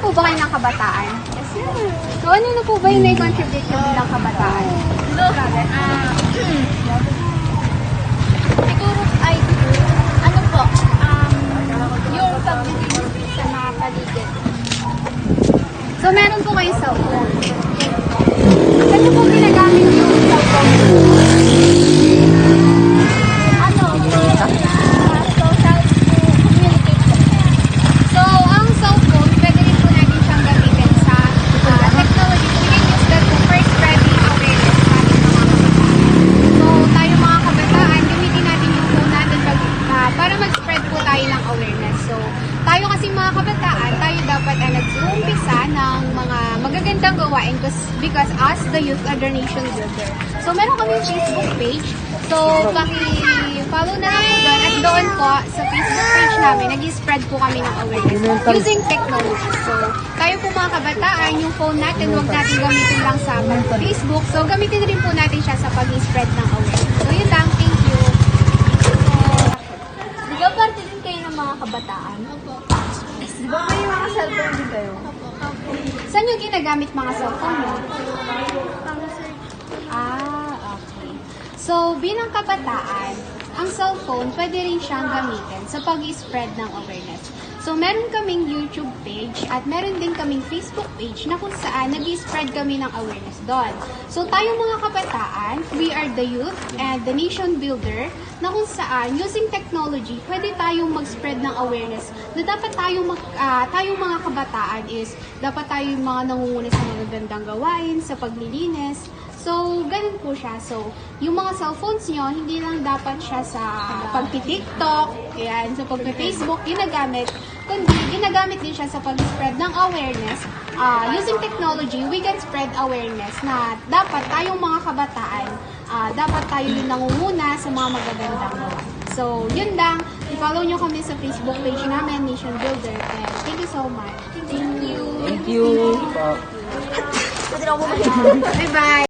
po ba kayo ng kabataan? Yes, sir. So, ano na po ba yung nai-contribute nyo bilang kabataan? Siguro ay, ano po, yung paglilinis sa mga paligid. So, meron po kayong cellphone. Ano po ginagamit yung cellphone? Ano, social to communicate. So, ang cellphone, pwede rin po natin siyang gamitin sa technology. We can use that for spreading awareness sa ating mga kabataan. So, tayo mga kabataan, gamitin natin yung phone natin para mag-spread po tayo ng awareness. So, tayo kasi mga kabataan, tayo dapat nag-uumpisa ng mga magagandang gawain because us, the youth, are the nation builder. So, meron kami Facebook page. So, paki-follow na lang po doon. At doon po, sa Facebook page namin, nag-spread po kami ng awareness using technology. So, tayo po mga kabataan, yung phone natin, huwag natin gamitin lang sa Facebook. So, gamitin rin po natin siya sa pag-spread ng awareness. So, yun lang. Thank you. Di ba parte din kayo ng mga kabataan? Opo. Di ba may mga cellphone din kayo? Saan yung ginagamit mga cellphone mo? Okay. So, bilang kabataan, ang cellphone pwede rin siyang gamitin sa pag-spread ng awareness. So, meron kaming YouTube page at meron din kaming Facebook page na kung saan nag-spread kami ng awareness doon. So, tayong mga kabataan, we are the youth and the nation builder na kung saan, using technology, pwede tayong mag-spread ng awareness na dapat tayong mga kabataan is, dapat tayong mga nangunguna sa magagandang gawain, sa paglilinis. So, ganun po siya. So, yung mga cellphones nyo, hindi lang dapat siya sa pagpi-TikTok, yan, sa pagpi-Facebook, ginagamit, kundi ginagamit din siya sa pag-spread ng awareness. Using technology, we can spread awareness na dapat tayong mga kabataan, dapat tayo yung nangunguna sa mga magagandang gawain. So, yun lang. I-follow nyo kami sa Facebook page namin, Nation Builder. And thank you so much. Thank you. Thank you. Bye-bye.